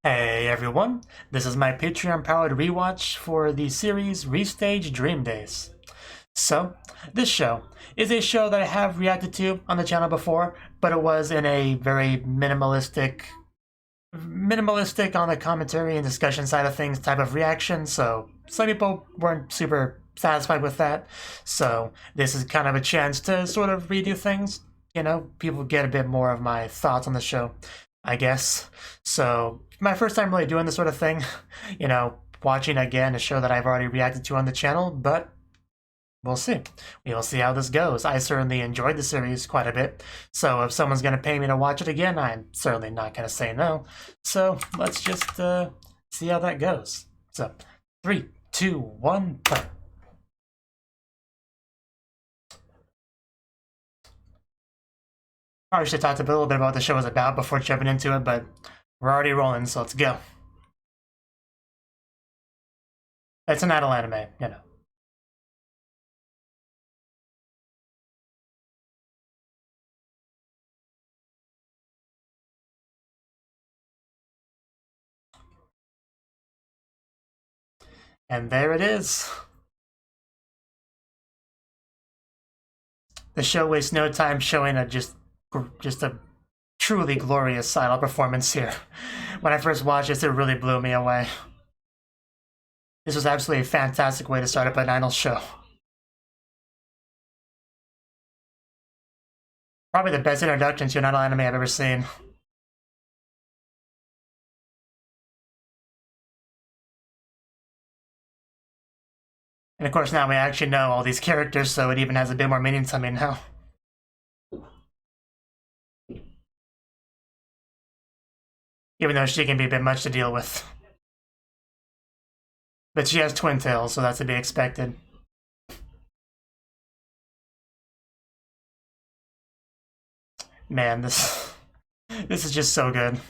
Hey everyone, this is my Patreon-powered rewatch for the series ReStage Dream Days. So, this show is a show that I have reacted to on the channel before, but it was in a very minimalistic on the commentary and discussion side of things type of reaction, so some people weren't super satisfied with that. So this is kind of a chance to sort of redo things. You know, people get a bit more of my thoughts on the show, I guess. So my first time really doing this sort of thing, you know, watching again a show that I've already reacted to on the channel, but we'll see. We'll see how this goes. I certainly enjoyed the series quite a bit, so if someone's going to pay me to watch it again, I'm certainly not going to say no. So let's just see how that goes. So 3, 2, 1, play. Probably should have talked a little bit about what the show was about before jumping into it, but we're already rolling, so let's go. It's an adult anime, you know. And there it is. The show wastes no time showing just a truly glorious idol performance here. When I first watched this, it really blew me away. This was absolutely a fantastic way to start up an idol show. Probably the best introduction to an idol anime I've ever seen. And of course now we actually know all these characters, so it even has a bit more meaning to me now. Even though she can be a bit much to deal with. But she has twin tails, so that's to be expected. Man, this is just so good.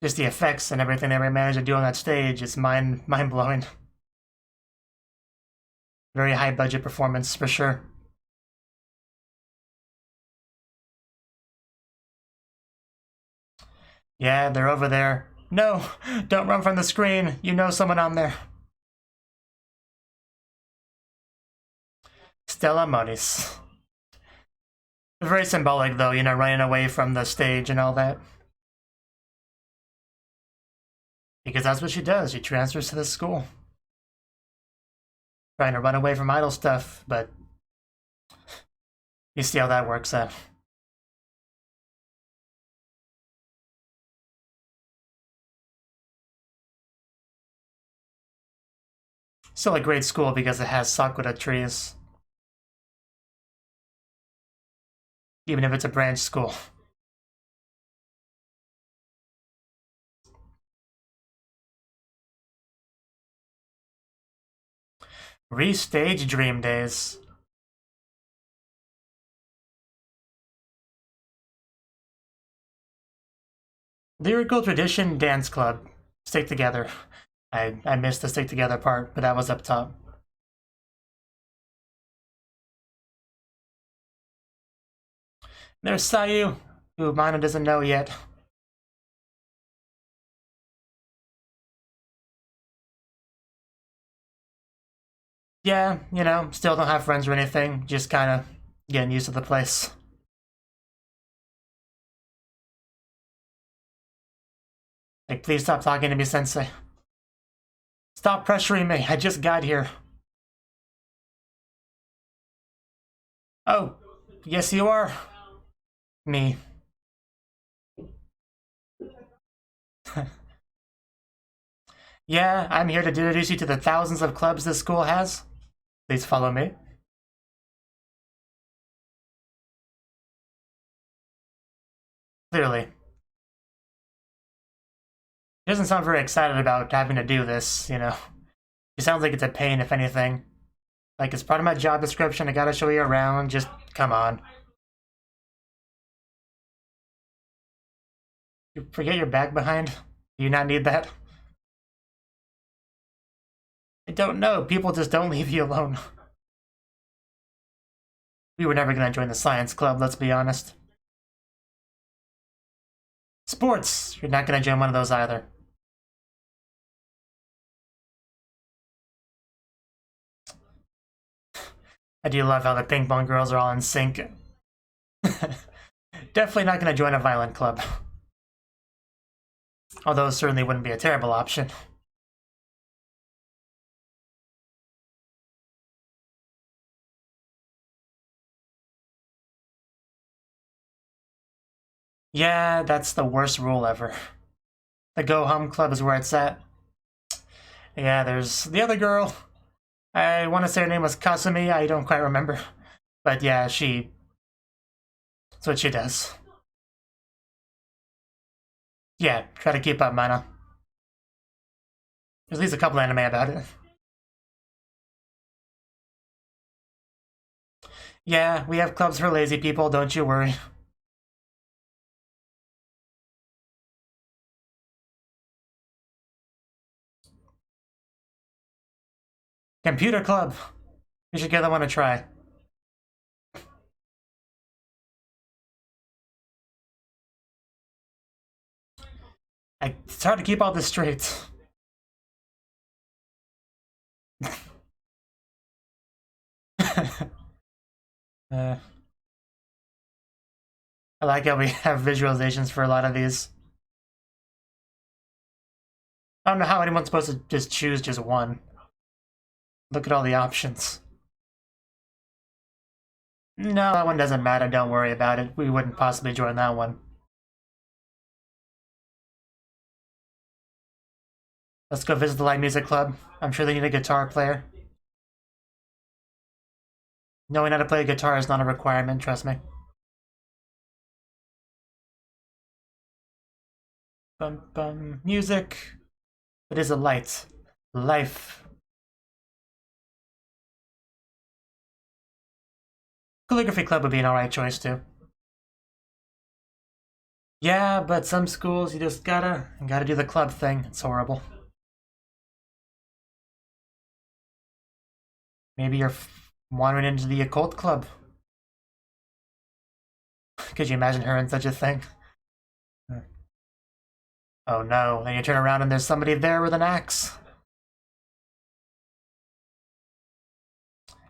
Just the effects and everything they managed to do on that stage, it's mind-blowing. Very high budget performance, for sure. Yeah, they're over there. No, don't run from the screen. You know someone on there. Stella Moniz. Very symbolic, though, you know, running away from the stage and all that. Because that's what she does. She transfers to the school. Trying to run away from idol stuff, but you see how that works out. Still a great school because it has sakura trees. Even if it's a branch school. ReStage Dream Days. Lyrical Tradition Dance Club. Stick together. I missed the stick together part, but that was up top. There's Sayu, who Mana doesn't know yet. Yeah, you know, still don't have friends or anything, just kind of getting used to the place. Like, please stop talking to me, Sensei. Stop pressuring me, I just got here. Oh, yes you are. Me. Yeah, I'm here to introduce you to the thousands of clubs this school has. Please follow me. Clearly. He doesn't sound very excited about having to do this, you know. He sounds like it's a pain, if anything. Like, it's part of my job description, I gotta show you around, just come on. You forget your bag behind? Do you not need that? I don't know, people just don't leave you alone. We were never gonna join the science club, let's be honest. Sports, you're not gonna join one of those either. I do love how the ping pong girls are all in sync. Definitely not gonna join a violent club. Although it certainly wouldn't be a terrible option. Yeah, that's the worst rule ever. The Go Home Club is where it's at. Yeah, there's the other girl. I want to say her name was Kasumi, I don't quite remember. But yeah, that's what she does. Yeah, try to keep up, Mana. There's at least a couple anime about it. Yeah, we have clubs for lazy people, don't you worry. Computer club. You should give that one a try. It's hard to keep all this straight. I like how we have visualizations for a lot of these. I don't know how anyone's supposed to just choose just one. Look at all the options. No, that one doesn't matter, don't worry about it. We wouldn't possibly join that one. Let's go visit the live music club. I'm sure they need a guitar player. Knowing how to play a guitar is not a requirement, trust me. Bum bum. Music. It is a light. Life. Calligraphy club would be an alright choice too. Yeah, but some schools you just gotta do the club thing. It's horrible. Maybe you're wandering into the occult club. Could you imagine her in such a thing? Oh no, then you turn around and there's somebody there with an axe.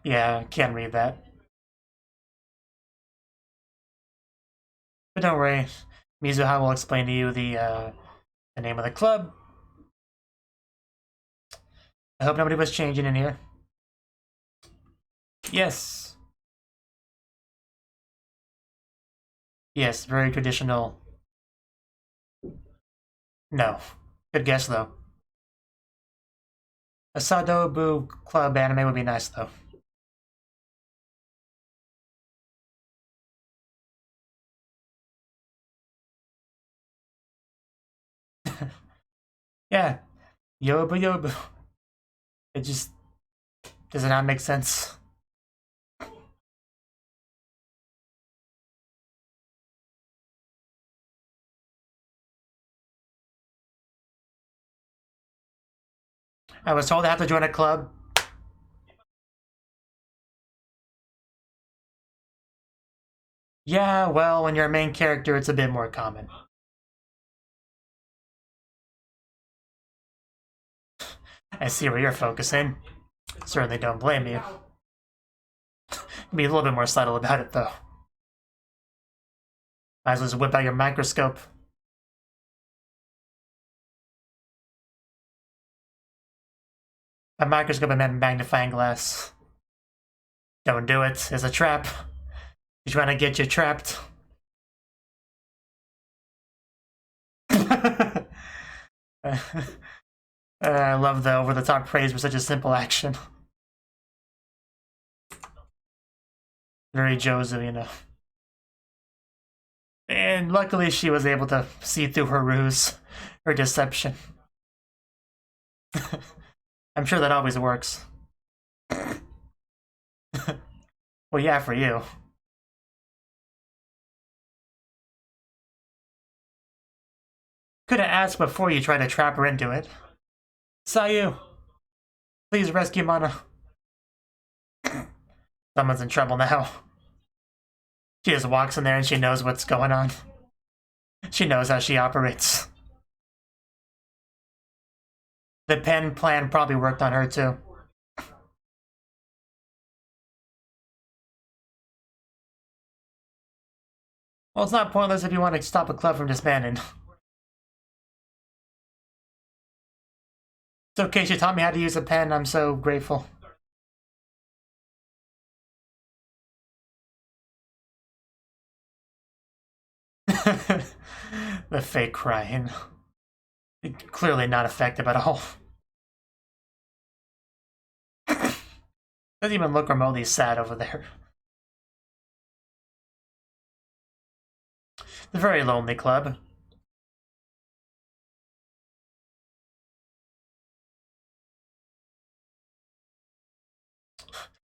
Yeah, can't read that. But don't worry, Mizuha will explain to you the name of the club. I hope nobody was changing in here. Yes. Yes, very traditional. No. Good guess, though. A Sadobu Club anime would be nice, though. Yeah. Yobu Yobu. It just does not make sense. I was told I have to join a club. Yeah, well, when you're a main character, it's a bit more common. I see where you're focusing. Certainly don't blame you. Be a little bit more subtle about it, though. Might as well just whip out your microscope. A microscope and magnifying glass. Don't do it. It's a trap. He's trying to get you trapped. I love the over-the-top praise for such a simple action. Very Jozu, you know. And luckily she was able to see through her ruse, her deception. I'm sure that always works. Well, yeah, for you. Could have asked before you tried to trap her into it. Sayu, please rescue Mana. Someone's in trouble now. She just walks in there and she knows what's going on. She knows how she operates. The pen plan probably worked on her too. Well, it's not pointless if you want to stop a club from disbanding. It's okay, she taught me how to use a pen, I'm so grateful. The fake crying. Clearly not effective at all. Doesn't even look remotely sad over there. The very lonely club.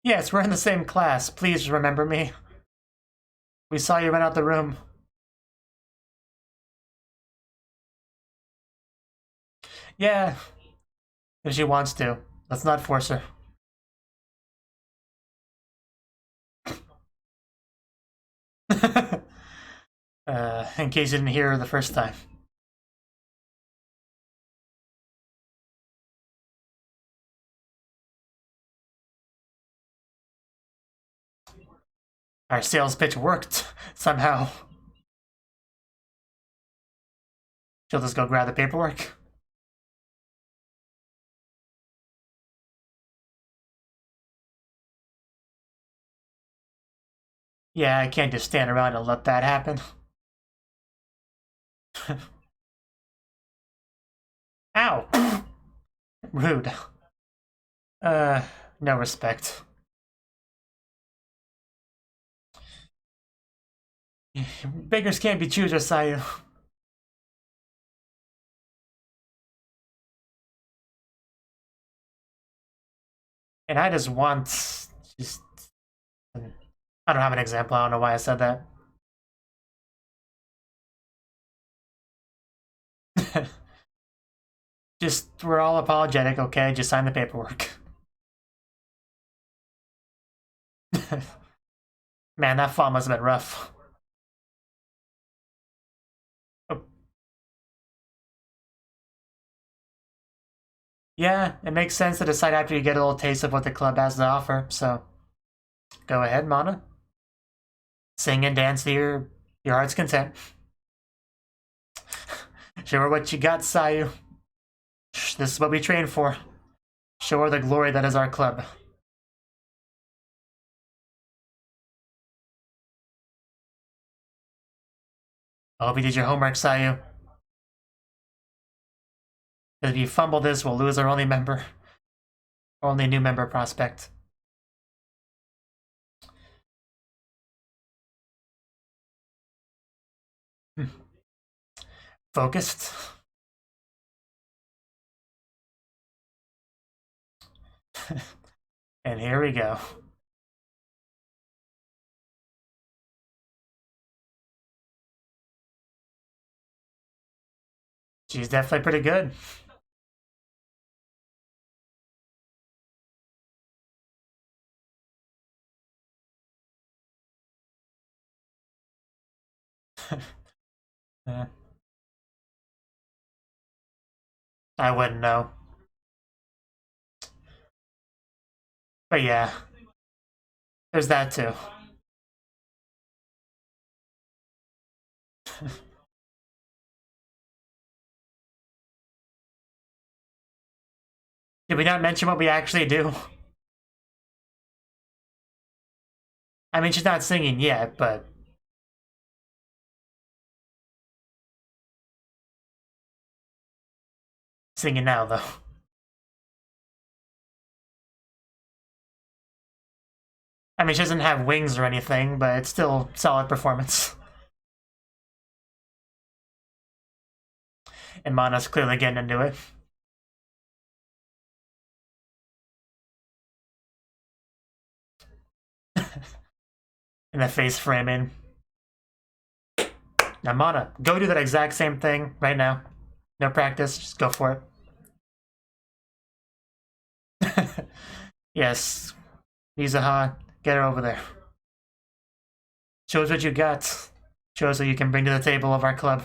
Yes, we're in the same class. Please remember me. We saw you run out the room. Yeah, if she wants to. Let's not force her. In case you didn't hear her the first time. Our sales pitch worked, somehow. She'll just go grab the paperwork. Yeah, I can't just stand around and let that happen. Ow! Rude. No respect. Beggars can't be choosers, Sayu. And I just want... I don't have an example, I don't know why I said that. Just, we're all apologetic, okay? Just sign the paperwork. Man, that fall must have been rough. Oh. Yeah, it makes sense to decide after you get a little taste of what the club has to offer, so... Go ahead, Mana. Sing and dance to your heart's content. Show her what you got, Sayu. This is what we train for. Show her the glory that is our club. I hope you did your homework, Sayu. If you fumble this, we'll lose our only member. Only new member prospect. Focused. And here we go. She's definitely pretty good. Yeah. I wouldn't know. But yeah, there's that too. Did we not mention what we actually do? I mean, she's not singing yet, but... Singing now, though. I mean, she doesn't have wings or anything, but it's still solid performance. And Mana's clearly getting into it. And the face framing. Now, Mana, go do that exact same thing right now. No practice, just go for it. Yes. Mizuha, get her over there. Show us what you got. Show us what you can bring to the table of our club.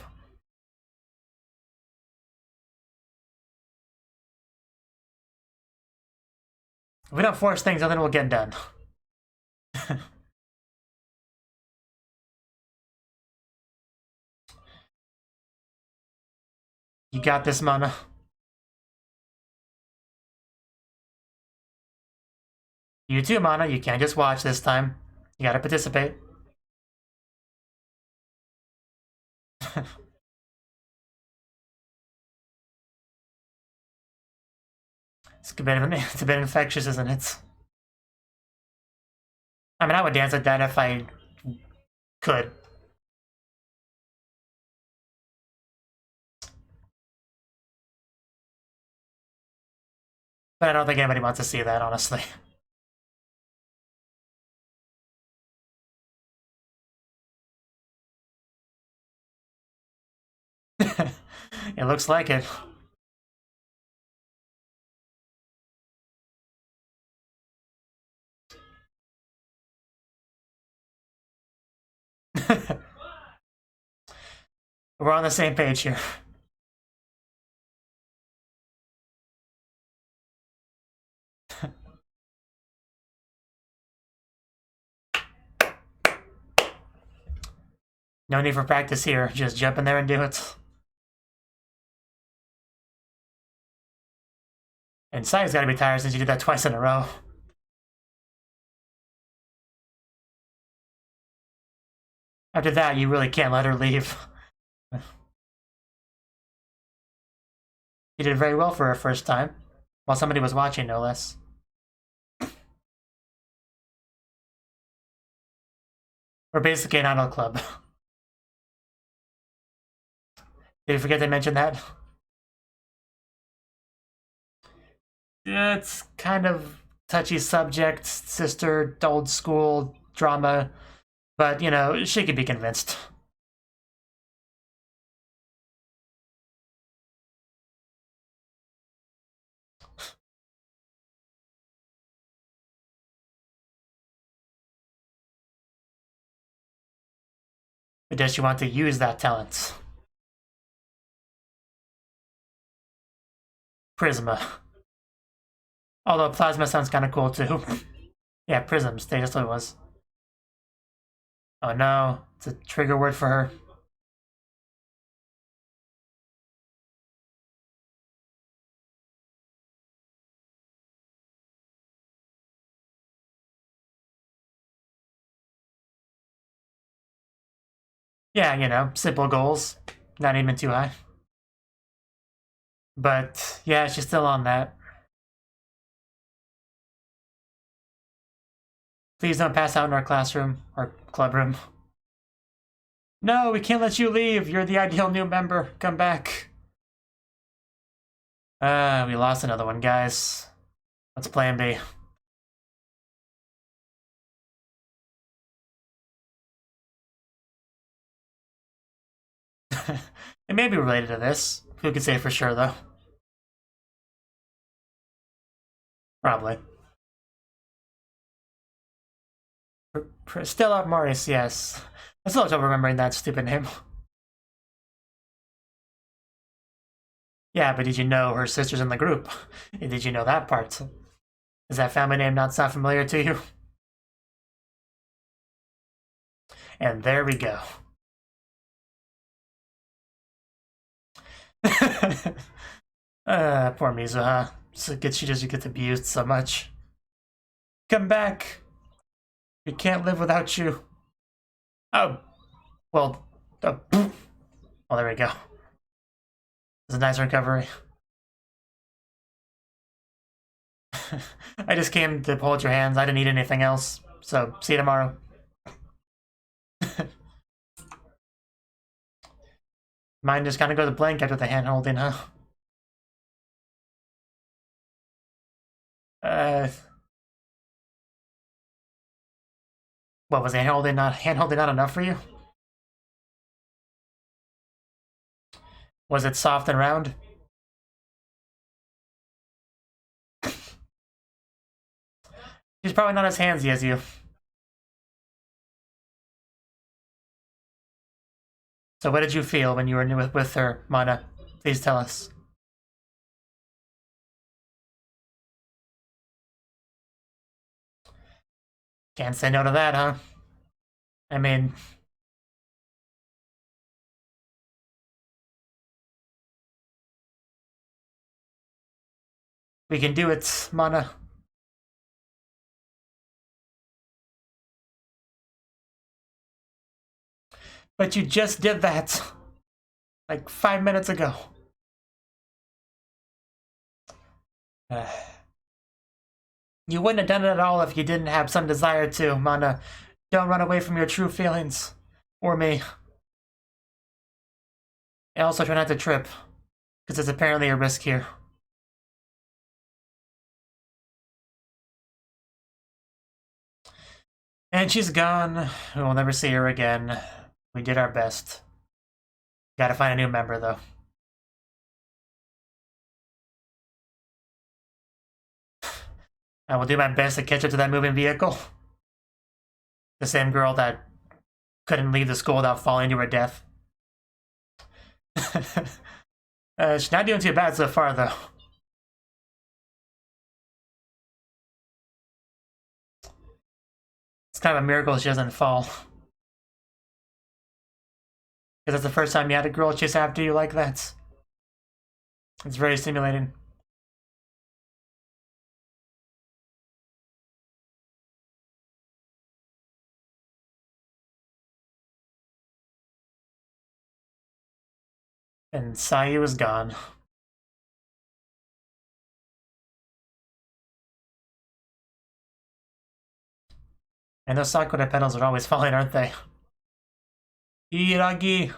If we don't force things, nothing will get done. You got this, Mana. You too, Mana. You can't just watch this time. You gotta participate. It's a bit infectious, isn't it? I mean, I would dance like that if I could. But I don't think anybody wants to see that, honestly. It looks like it. We're on the same page here. No need for practice here. Just jump in there and do it. And Sai's gotta be tired since you did that twice in a row. After that, you really can't let her leave. You did very well for her first time. While somebody was watching, no less. We're basically an idol club. Did you forget to mention that? It's kind of touchy subject, sister, old school drama, but you know, she could be convinced. But does she want to use that talent? Prisma. Although Plasma sounds kind of cool too. Yeah, Prisms, that's what it was. Oh no, it's a trigger word for her. Yeah, you know, simple goals. Not even too high. But yeah, she's still on that. Please don't pass out in our classroom or club room. No, we can't let you leave. You're the ideal new member. Come back. We lost another one, guys. What's plan B? It may be related to this. Who can say for sure, though? Probably. Stella Morris, yes. I still have trouble remembering that stupid name. Yeah, but did you know her sister's in the group? Did you know that part? Is that family name not sound familiar to you? And there we go. Poor Mizuha. She just gets abused so much. Come back. We can't live without you. Oh. Well, well, there we go. It's a nice recovery. I just came to hold your hands. I didn't need anything else. So, see you tomorrow. Mine just kind of goes blank after the hand holding, huh? What was hand holding not enough for you? Was it soft and round? She's probably not as handsy as you. So what did you feel when you were with her, Mana? Please tell us. Can't say no to that, huh? I mean... we can do it, Mana. But you just did that like 5 minutes ago. You wouldn't have done it at all if you didn't have some desire to, Mana. Don't run away from your true feelings. Or me. And also try not to trip, because there's apparently a risk here. And she's gone. We'll never see her again. We did our best. Gotta find a new member, though. I will do my best to catch up to that moving vehicle. The same girl that couldn't leave the school without falling to her death. She's not doing too bad so far, though. It's kind of a miracle she doesn't fall. Because that's the first time you had a girl chase after you like that. It's very stimulating. And Sayu is gone. And those Sakura petals are always falling, aren't they? Iragi!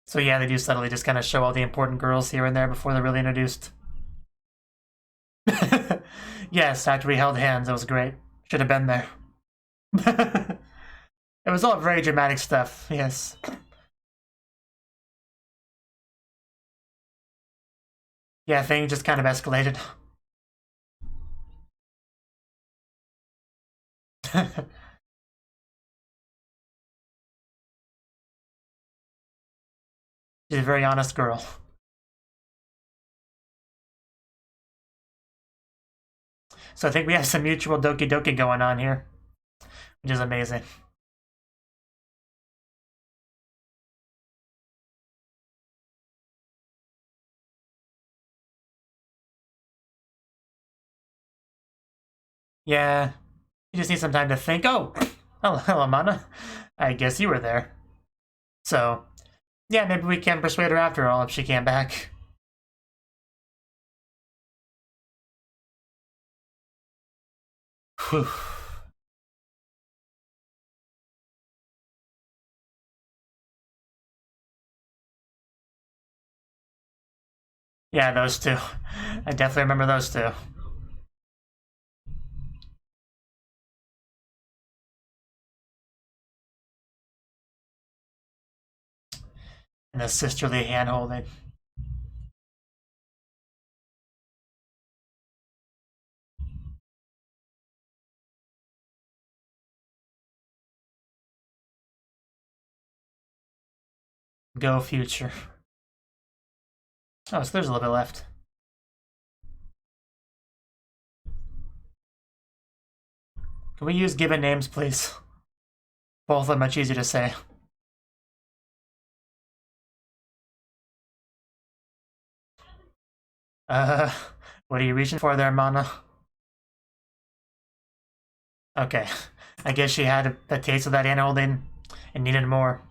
So yeah, they do subtly just kind of show all the important girls here and there before they're really introduced. Yes, after we held hands, it was great. Should have been there. It was all very dramatic stuff, yes. Yeah, things just kind of escalated. She's a very honest girl. So I think we have some mutual Doki Doki going on here, which is amazing. Yeah, you just need some time to think. Oh, hello, Mana. I guess you were there. So, yeah, maybe we can persuade her after all if she came back. Whew. Yeah, those two. I definitely remember those two. And the sisterly hand-holding. Go future. Oh, so there's a little bit left. Can we use given names, please? Both are much easier to say. What are you reaching for there, Mana? Okay. I guess she had a taste of that hand-holding and needed more.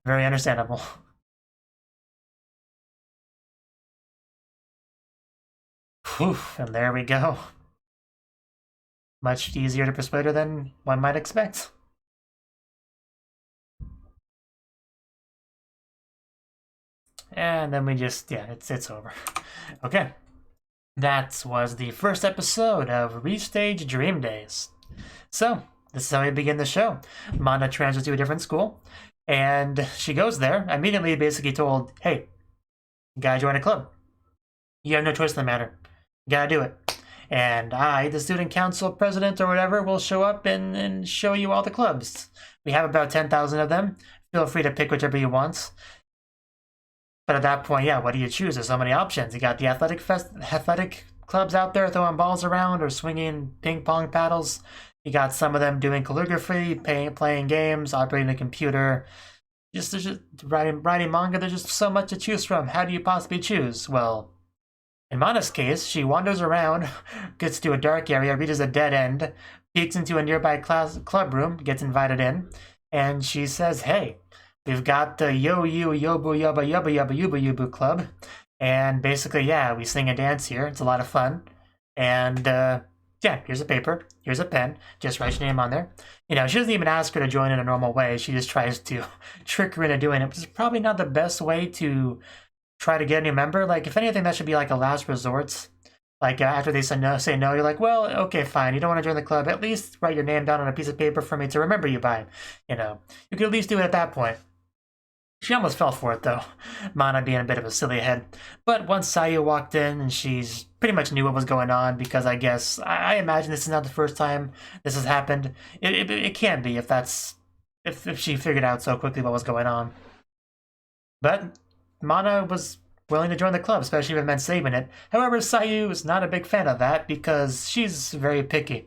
Very understandable. Whew, and there we go. Much easier to persuade her than one might expect. And then we just, yeah, it's over. Okay. That was the first episode of ReStage Dream Days. So, this is how we begin the show. Mana transfers to a different school, and she goes there, immediately basically told, hey, you gotta join a club. You have no choice in the matter. You gotta do it. And I, the student council president or whatever, will show up and show you all the clubs. We have about 10,000 of them. Feel free to pick whichever you want. But at that point, yeah, what do you choose? There's so many options. You got the athletic clubs out there throwing balls around or swinging ping pong paddles. You got some of them doing calligraphy, playing games, operating a computer, just writing manga. There's just so much to choose from. How do you possibly choose? Well, in Mana's case, she wanders around, gets to a dark area, reaches a dead end, peeks into a nearby club room, gets invited in, and she says, "Hey, we've got the Yobu Yubba Yubu Club, and basically, yeah, we sing and dance here. It's a lot of fun, and yeah, here's a paper, here's a pen, just write your name on there." You know, she doesn't even ask her to join in a normal way. She just tries to trick her into doing it, which is probably not the best way to try to get a new member. Like, if anything, that should be like a last resort. Like, after they say no, you're like, well, okay, fine. You don't want to join the club. At least write your name down on a piece of paper for me to remember you by. You know, you could at least do it at that point. She almost fell for it, though, Mana being a bit of a silly head. But once Sayu walked in, and she's pretty much knew what was going on, because I guess, I imagine this is not the first time this has happened. It can be, if she figured out so quickly what was going on. But Mana was willing to join the club, especially if it meant saving it. However, Sayu is not a big fan of that, because she's very picky.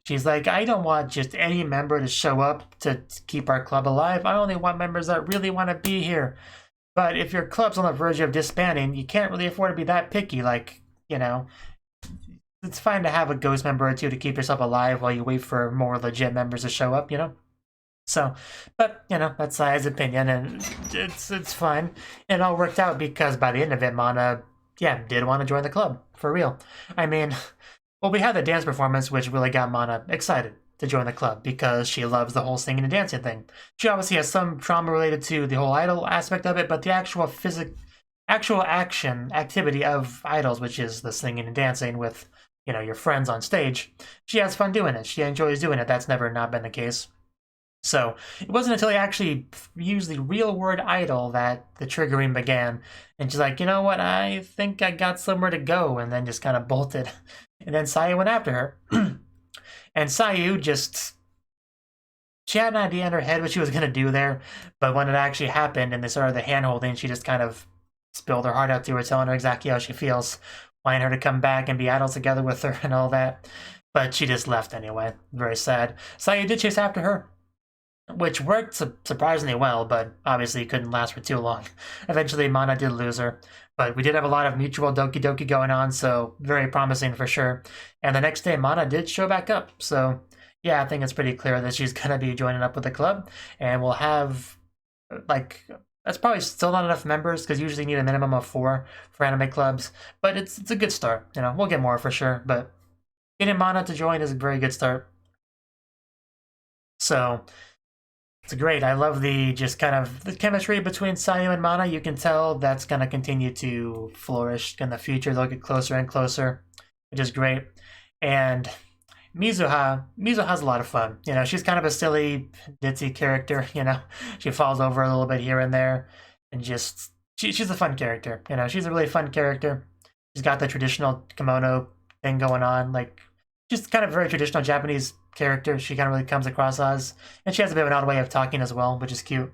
She's like, I don't want just any member to show up to keep our club alive. I only want members that really want to be here. But if your club's on the verge of disbanding, you can't really afford to be that picky. Like, you know, it's fine to have a ghost member or two to keep yourself alive while you wait for more legit members to show up, you know? So, but, you know, that's Saya's opinion, and it's fine. It all worked out because by the end of it, Mana, yeah, did want to join the club, for real. I mean, well, we had the dance performance, which really got Mana excited to join the club because she loves the whole singing and dancing thing. She obviously has some trauma related to the whole idol aspect of it, but the actual activity of idols, which is the singing and dancing with, you know, your friends on stage, she has fun doing it. She enjoys doing it. That's never not been the case. So it wasn't until he actually used the real word idol that the triggering began. And she's like, you know what, I think I got somewhere to go, and then just kind of bolted. And then Sayu went after her. And Sayu just, she had an idea in her head what she was going to do there, but when it actually happened and they started the hand-holding, she just kind of spilled her heart out to her, telling her exactly how she feels, wanting her to come back and be idols together with her and all that. But she just left anyway. Very sad. Sayu did chase after her, which worked surprisingly well, but obviously couldn't last for too long. Eventually, Mana did lose her, but we did have a lot of mutual doki doki going on, so very promising for sure. And the next day, Mana did show back up, so yeah, I think it's pretty clear that she's going to be joining up with the club, and we'll have, like, that's probably still not enough members, because you usually need a minimum of 4 for anime clubs, but it's a good start. You know, we'll get more for sure, but getting Mana to join is a very good start. So it's great. I love the just kind of the chemistry between Sayu and Mana. You can tell that's going to continue to flourish in the future. They'll get closer and closer, which is great. And Mizuha's a lot of fun. You know, she's kind of a silly, ditzy character, you know. She falls over a little bit here and there, and just, she's a fun character. You know, she's a really fun character. She's got the traditional kimono thing going on, like, just kind of very traditional Japanese character. She kind of really comes across as, and she has a bit of an odd way of talking as well, which is cute.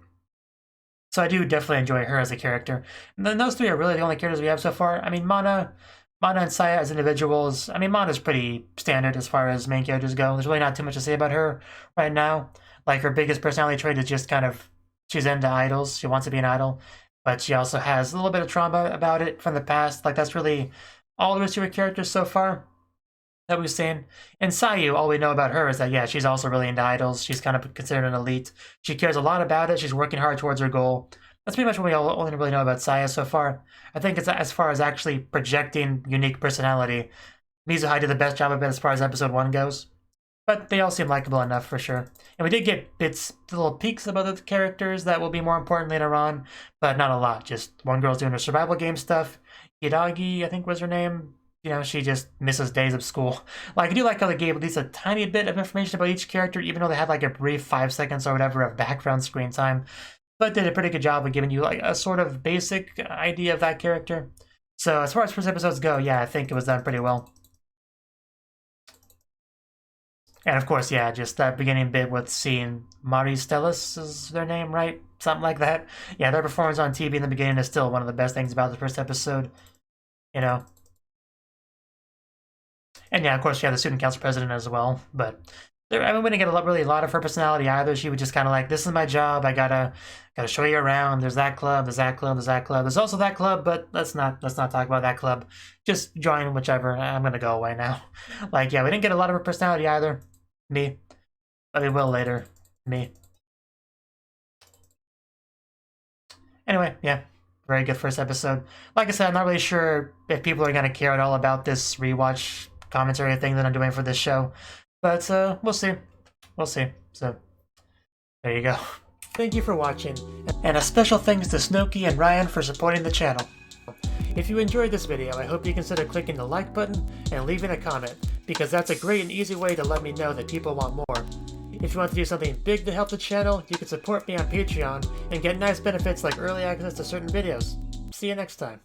So I do definitely enjoy her as a character. And then those three are really the only characters we have so far. I mean, Mana and Saya as individuals, I mean, Mana's pretty standard as far as main characters go. There's really not too much to say about her right now. Like, her biggest personality trait is just kind of, she's into idols. She wants to be an idol. But she also has a little bit of trauma about it from the past. Like, that's really all there is to her characters so far that we've seen. And Sayu, all we know about her is that, yeah, she's also really into idols. She's kind of considered an elite. She cares a lot about it. She's working hard towards her goal. That's pretty much what we only really know about Saya so far. I think it's as far as actually projecting unique personality, Mizuha did the best job of it as far as episode 1 goes. But they all seem likable enough for sure. And we did get little peeks of other characters that will be more important later on, but not a lot. Just one girl's doing her survival game stuff. Hiragi, I think was her name. You know, she just misses days of school. Like, I do like how they gave at least a tiny bit of information about each character, even though they had like a brief 5 seconds or whatever of background screen time. But did a pretty good job of giving you like a sort of basic idea of that character. So as far as first episodes go, yeah, I think it was done pretty well. And of course, yeah, just that beginning bit with seeing MyAnimeLIst is their name, right? Something like that. Yeah, their performance on TV in the beginning is still one of the best things about the first episode. You know, And yeah, of course, she had the student council president as well. But we didn't get really a lot of her personality either. She was just kind of like, "This is my job. I gotta show you around. There's that club. There's that club. There's that club. There's also that club. But let's not talk about that club. Just join whichever. I'm gonna go away now." Like, yeah, we didn't get a lot of her personality either. Me, but we will later. Me. Anyway, yeah. Very good first episode. Like I said, I'm not really sure if people are going to care at all about this rewatch commentary thing that I'm doing for this show. But we'll see. We'll see. So, there you go. Thank you for watching. And a special thanks to Cnouki and Ryan for supporting the channel. If you enjoyed this video, I hope you consider clicking the like button and leaving a comment, because that's a great and easy way to let me know that people want more. If you want to do something big to help the channel, you can support me on Patreon and get nice benefits like early access to certain videos. See you next time.